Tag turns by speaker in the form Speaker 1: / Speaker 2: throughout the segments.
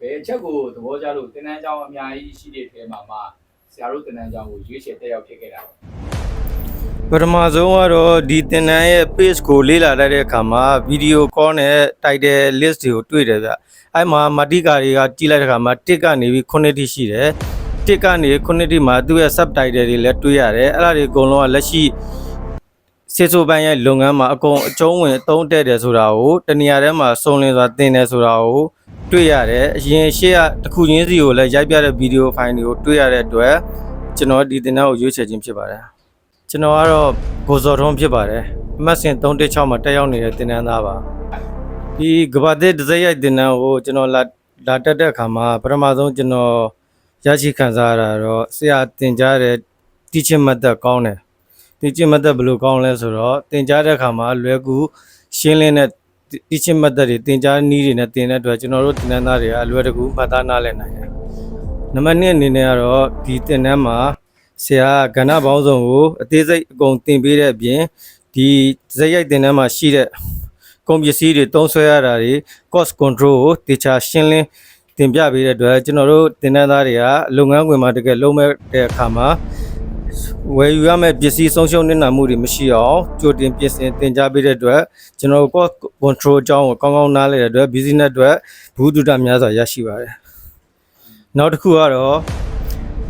Speaker 1: ဘယ်ချက်ကိုသဘောကျလို့သင်တန်းကျောင်းအများကြီးရှိတဲ့ထဲမှာဆရာတို့သင်တန်းကျောင်းကိုရွေးချယ်တက်ရောက်ဖြစ်ခဲ့တာပါ
Speaker 2: ပထမဆုံးကတော့ဒီသင်တန်းရဲ့ page ကိုလေ့လာတဲ့အခါမှာ video call နဲ့ title list တွေကိုတွေ့တယ်ဗျအဲ့မှာမတိကာတွေကကြည့်လိုက်တဲ့အခါမှာ1ကနေပြီး9တိရှိတယ်1ကနေ9တိမှာသူ့ရဲ့ subtitle တွေလည်းတွေ့ရတယ်အဲ့ဒါတွေအကုန်လုံးကလက်ရှိစေဆိုပိုင်းရဲ့လုပ်ငန်းမှာအကုန်အကျုံးဝင်အသုံးတည့်တယ်ဆိုတာကိုတနေရာထဲမှာစုံလင်စွာသင်တယ်ဆိုတာကိုတွေ့ရတယ်အရင်ရှေ့ကတစ်ခုချင်းစီကိုလည်းရိုက်ပြတဲ့ video file တွေကိုတွေ့ရတဲ့အတွက်ကျွန်တော်ဒီသင်တန်းကိုရွေးချယ်ခြင်းဖြစ်ပါတယ်ကျွန်တော်ကတော့ကိုစော်ထုံးဖြစ်ပါတယ်အမှတ်စဉ်316မှာတက်ရောက်နေတဲ့သင်တန်းသားပါဒီကဘာတဲ့ဒဇက်ရိုက်သင်တန်းကိုကျွန်တော်လာတက်တဲ့အခါမှာပထမဆုံးကျွန်တော်ရရှိခံစားရတာတော့ဆရာသင်ကြားတဲ့ teaching method ကောင်းတယ် teaching method ဘယ်လိုကောင်းလဲဆိုတော့သင်ကြားတဲ့အခါမှာလွယ်ကူရှင်းလင်းတဲ့ teaching method တွေသင်ကြားနည်းတွေနဲ့သင်တဲ့အတွက်ကျွန်တော်တို့သင်တန်းသားတွေကအလွယ်တကူမှတ်သားနားလည်နိုင်တယ်နံပါတ်2အနေနဲ့ကတော့ဒီသင်တန်းမှာဆရာကဏ္ဍပေါင်းစုံကိုအသေးစိတ်အကုန်သင်ပေးတဲ့အပြင်ဒီဇက်ရိုက်သင်တန်းမှာရှိတဲ့ကုန်ပစ္စည်းတွေသုံးစွဲရတာတွေ cost control ကိုတေချာရှင်းလင်းသင်ပြပေးတဲ့အတွက်ကျွန်တော်တို့သင်တန်းသားတွေကလုပ်ငန်းခွင်မှာတကယ်လုံးမဲ့တဲ့အခါမှာဝယ်ယူရမယ့်ပစ္စည်းဆုံးရှုံးနေတာမှုတွေမရှိအောင်ကြိုတင်ပြင်ဆင်သင်ကြားပေးတဲ့အတွက်ကျွန်တော်တို့ cost control အကြောင်းကိုကောင်းကောင်းနားလည်တဲ့အတွက် business အတွက်ဘူးတူတာများစွာရရှိပါတယ်နောက်တစ်ခုကတော့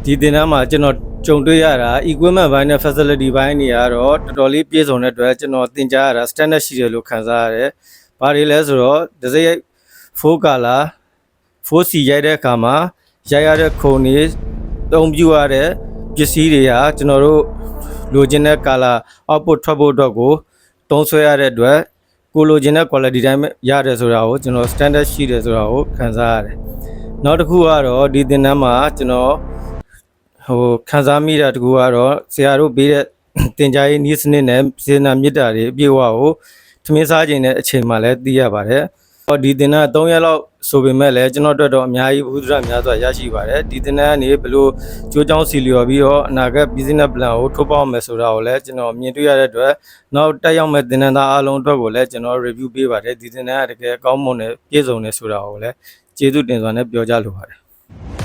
Speaker 2: ဒီသင်တန်းမှာကျွန်တော်ကြုံတွေ့ရတာ equipment ဘိုင်းနဲ့ facility ဘိုင်းတွေကတော့တော်တော်လေးပြည့်စုံတဲ့အတွက်ကျွန်တော်သင်ကြားရတာ standard ရှိတယ်လို့ခံစားရတယ်။ဘာတွေလဲဆိုတော့ဒဇက်ရိုက် 4 color 4C ရိုက်တဲ့အခါမှာရိုက်ရတဲ့ခုံတွေအသုံးပြုရတဲ့ပစ္စည်းတွေကကျွန်တော်တို့လိုချင်တဲ့ color output ထွက်ဖို့အတွက်ကိုသုံးစွဲရတဲ့အတွက်ကိုလိုချင်တဲ့ quality တိုင်းရတယ်ဆိုတာကိုကျွန်တော် standard ရှိတယ်ဆိုတာကိုခံစားရတယ်။နောက်တစ်ခုကတော့ဒီသင်တန်းမှာကျွန်တော်ခံစားမိတာတကူကတော့ဆရာတို့ပေးတဲ့တင်ကြားရေးနည်းစနစ်နဲ့စေနာမြစ်တာတွေအပြည့်အဝကိုထမင်းစားခြင်းတဲ့အချိန်မှလည်းသိရပါတယ်။ဒီသင်တန်း3ရက်လောက်ဆိုပေမဲ့လည်းကျွန်တော်တို့တော့အများကြီးဘုဒ္ဓများစွာရရှိပါတယ်။ဒီသင်တန်းကနေဘလို့ကြိုးကြောင်းစီလျော်ပြီးတော့အနာဂတ် business plan ကိုထုတ်ပေါက်မယ်ဆိုတာကိုလည်းကျွန်တော်မြင်တွေ့ရတဲ့အတွက်နောက်တက်ရောက်မဲ့သင်တန်းသားအားလုံးအတွက်ကိုလည်းကျွန်တော် review ပေးပါတယ်။ဒီသင်တန်းကတကယ်ကောင်းမွန်တဲ့ပြည့်စုံတယ်ဆိုတာကိုလည်းကျေးဇူးတင်စွာနဲ့ပြောကြားလိုပါတယ်။